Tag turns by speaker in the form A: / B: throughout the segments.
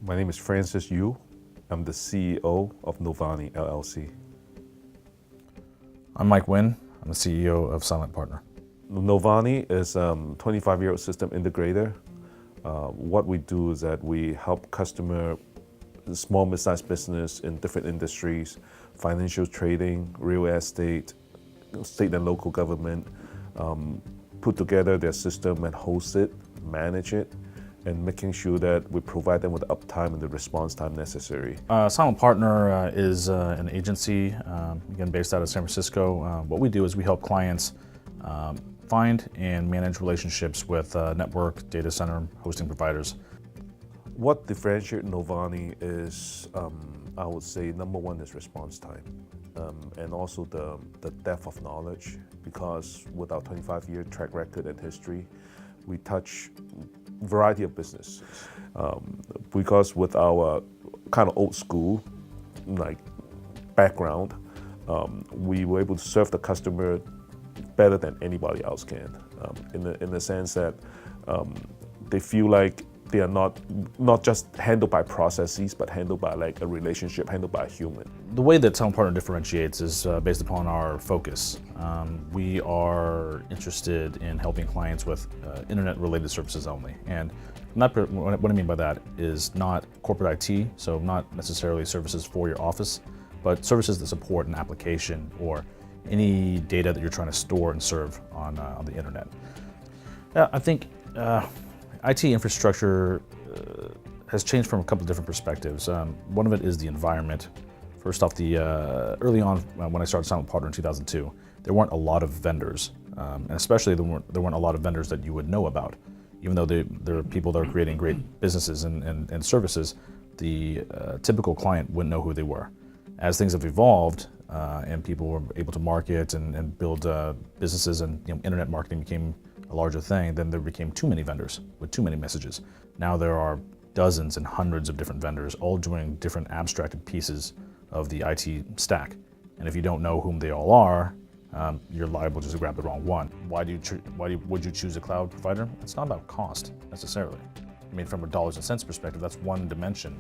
A: My name is Francis Yu. I'm the CEO of Novani, LLC.
B: I'm Mike Nguyen. I'm the CEO of Silent Partner.
A: Novani is a 25-year-old system integrator. What we do is that we help small, mid-sized business in different industries, financial trading, real estate, state and local government, put together their system and host it, manage it, and making sure that we provide them with the uptime and the response time necessary.
B: Silent Partner is an agency, again, based out of San Francisco. What we do is we help clients find and manage relationships with network, data center, hosting providers.
A: What differentiates Novani is, I would say, number one is response time, and also the depth of knowledge, because with our 25-year track record and history, we touch a variety of business. Because with our kind of old school background, we were able to serve the customer better than anybody else can, in the sense that they feel like they are not just handled by processes, but handled by a relationship, handled by a human.
B: The way that Silent Partner differentiates is based upon our focus. We are interested in helping clients with internet-related services only. And what I mean by that is not corporate IT, so not necessarily services for your office, but services that support an application or any data that you're trying to store and serve on the internet. I think IT infrastructure has changed from a couple of different perspectives. One of it is the environment. First off, early on when I started Silent Partner in 2002, there weren't a lot of vendors, and especially there weren't a lot of vendors that you would know about. Even though there are people that are creating great businesses and services, the typical client wouldn't know who they were. As things have evolved and people were able to market and build businesses, and internet marketing became a larger thing, then there became too many vendors with too many messages. Now there are dozens and hundreds of different vendors, all doing different abstracted pieces of the IT stack. And if you don't know whom they all are, you're liable just to grab the wrong one. Why would you choose a cloud provider? It's not about cost necessarily. I mean, from a dollars and cents perspective, that's one dimension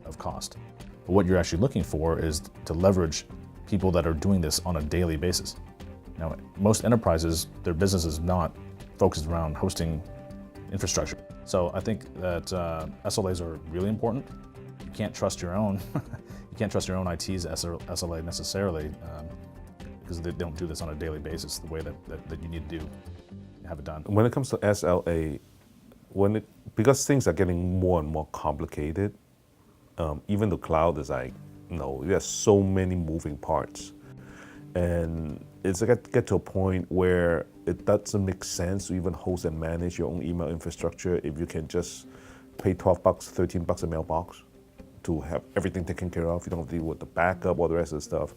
B: of cost. But what you're actually looking for is to leverage people that are doing this on a daily basis. Now, most enterprises, their business is not focused around hosting infrastructure. So I think that SLAs are really important. You can't trust your own. You can't trust your own IT's SLA necessarily, because they don't do this on a daily basis the way that you need to have it done.
A: When it comes to SLA, because things are getting more and more complicated, even the cloud is there's so many moving parts. And it's get to a point where it doesn't make sense to even host and manage your own email infrastructure if you can just pay $12, $13 a mailbox to have everything taken care of. You don't have to deal with the backup, all the rest of the stuff.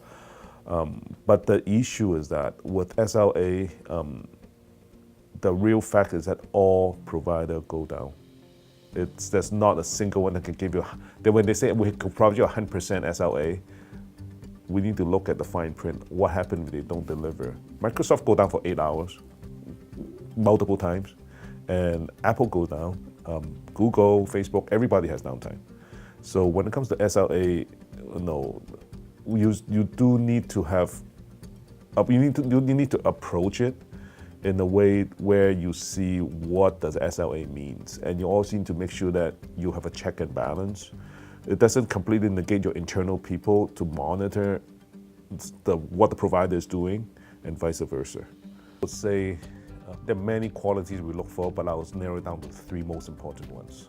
A: But the issue is that with SLA, the real fact is that all providers go down. There's not a single one that can give you, when they say we could provide you 100% SLA, we need to look at the fine print. What happens if they don't deliver? Microsoft go down for 8 hours, multiple times, and Apple goes down. Google, Facebook, everybody has downtime. So when it comes to SLA, you do need to have, you need to approach it in a way where you see what does SLA means, and you also need to make sure that you have a check and balance. It doesn't completely negate your internal people to monitor what the provider is doing, and vice versa. I would say there are many qualities we look for, but I will narrow it down to 3 most important ones.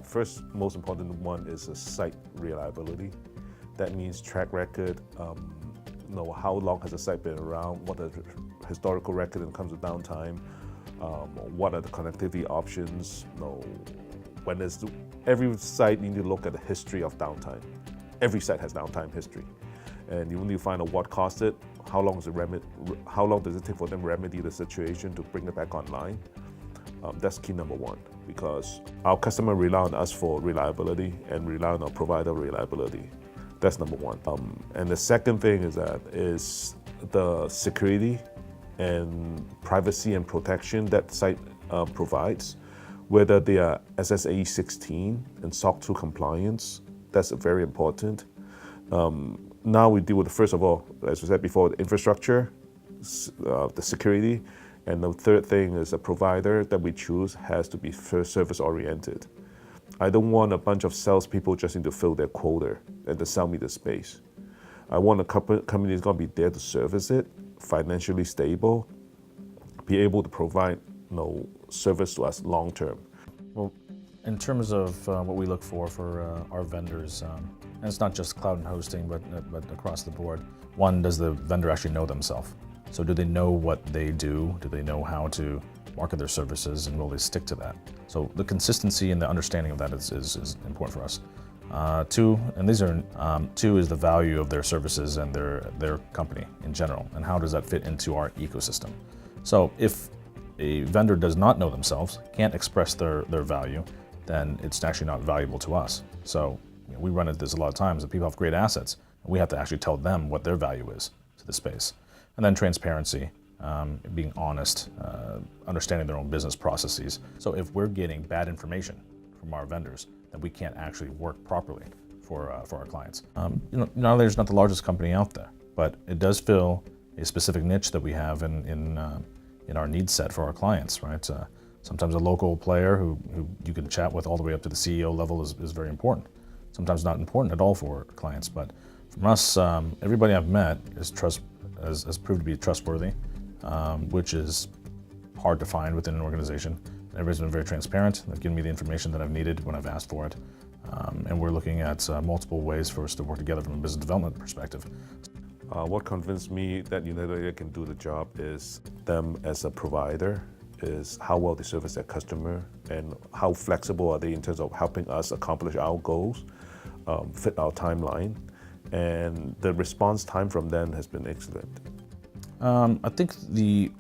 A: First, most important one is the site reliability. That means track record. How long has the site been around? What are the historical record when it comes to downtime? What are the connectivity options? Every site you need to look at the history of downtime. Every site has downtime history, and you need to find out what caused it. How long does it take for them to remedy the situation to bring it back online? That's key number one, because our customer rely on us for reliability and rely on our provider reliability. That's number one. And the second thing is the security and privacy and protection that site provides. whether they are SSAE 16 and SOC 2 compliance. That's very important. Now we deal with, first of all, as we said before, the infrastructure, the security, and the third thing is a provider that we choose has to be first service oriented. I don't want a bunch of salespeople just need to fill their quota and to sell me the space. I want a company that's going to be there to service it, financially stable, be able to provide service to us long term.
B: Well, in terms of what we look for our vendors, and it's not just cloud and hosting, but across the board. One, does the vendor actually know themselves? So do they know what they do? Do they know how to market their services, and will they stick to that? So the consistency and the understanding of that is important for us. Two is the value of their services and their company in general, and how does that fit into our ecosystem? So if a vendor does not know themselves, can't express their value, then it's actually not valuable to us. So we run into this a lot of times, that people have great assets, and we have to actually tell them what their value is to the space. And then transparency, being honest, understanding their own business processes. So if we're getting bad information from our vendors, then we can't actually work properly for our clients. UnitedLayer is not the largest company out there, but it does fill a specific niche that we have in our need set for our clients, right? Sometimes a local player who you can chat with all the way up to the CEO level is very important. Sometimes not important at all for clients, but from us, everybody I've met has proved to be trustworthy, which is hard to find within an organization. Everybody's been very transparent. They've given me the information that I've needed when I've asked for it. And we're looking at multiple ways for us to work together from a business development perspective.
A: What convinced me that UnitedLayer can do the job is them as a provider, is how well they service their customer, and how flexible are they in terms of helping us accomplish our goals, fit our timeline, and the response time from them has been excellent.
B: I think the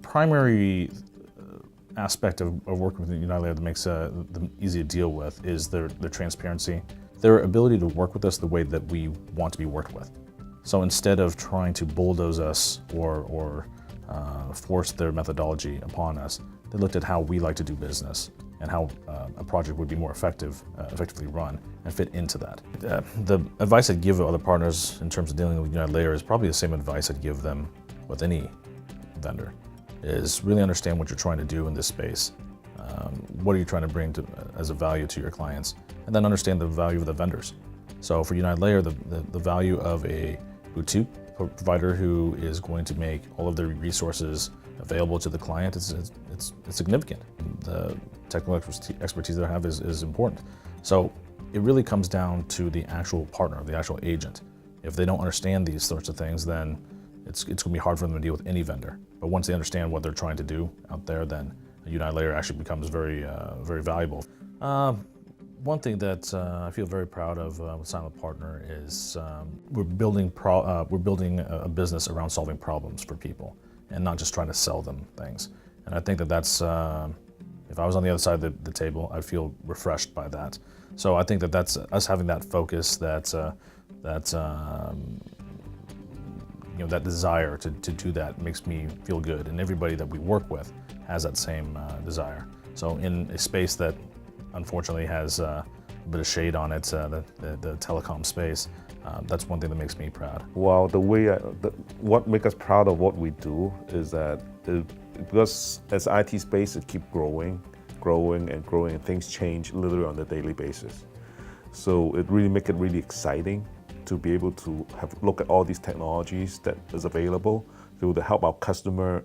B: primary aspect of working with UnitedLayer that makes them easy to deal with is their transparency, their ability to work with us the way that we want to be worked with. So instead of trying to bulldoze us or force their methodology upon us, they looked at how we like to do business and how a project would be more effectively run and fit into that. The advice I'd give other partners in terms of dealing with UnitedLayer is probably the same advice I'd give them with any vendor, is really understand what you're trying to do in this space. What are you trying to bring as a value to your clients? And then understand the value of the vendors. So for UnitedLayer, the value of a boutique provider who is going to make all of their resources available to the client, it's significant. The technical expertise they have is important. So it really comes down to the actual partner, the actual agent. If they don't understand these sorts of things, then it's going to be hard for them to deal with any vendor. But once they understand what they're trying to do out there, then UnitedLayer actually becomes very valuable. One thing that I feel very proud of with Silent Partner is we're building a business around solving problems for people and not just trying to sell them things. And I think that's, if I was on the other side of the table, I'd feel refreshed by that. So I think that's us having that focus, that desire to do that makes me feel good. And everybody that we work with has that same desire. So in a space that unfortunately has a bit of shade on it, the telecom space, that's one thing that makes me proud.
A: Well, what makes us proud of what we do is that because as IT space, it keeps growing, and things change literally on a daily basis. So it really makes it really exciting to be able to look at all these technologies that is available to help our customer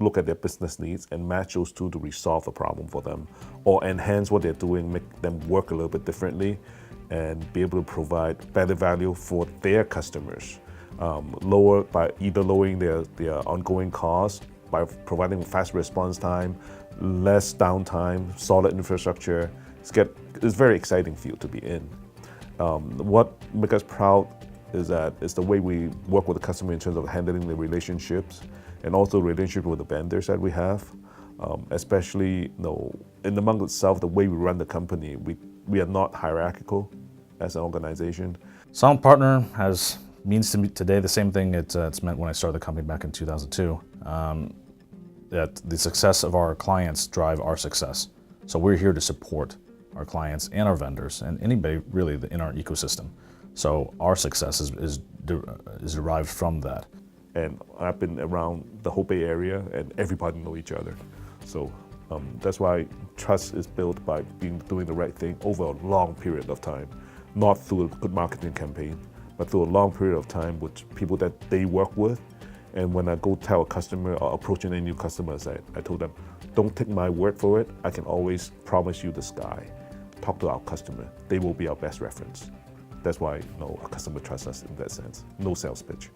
A: look at their business needs and match those two to resolve a problem for them, or enhance what they're doing, make them work a little bit differently, and be able to provide better value for their customers, by either lowering their ongoing costs, by providing fast response time, less downtime, solid infrastructure. It's a very exciting field to be in. What makes us proud is that it's the way we work with the customer in terms of handling the relationships, and also relationship with the vendors that we have, especially in the month itself, the way we run the company, we are not hierarchical as an organization.
B: Silent Partner means to me today the same thing it's meant when I started the company back in 2002, that the success of our clients drive our success. So we're here to support our clients and our vendors and anybody really in our ecosystem. So our success is derived from that.
A: And I've been around the whole Bay Area, and everybody know each other. So that's why trust is built by doing the right thing over a long period of time, not through a good marketing campaign, but through a long period of time with people that they work with. And when I go tell a customer or approaching any new customers, I told them, don't take my word for it. I can always promise you the sky. Talk to our customer. They will be our best reference. That's why a customer trusts us in that sense. No sales pitch.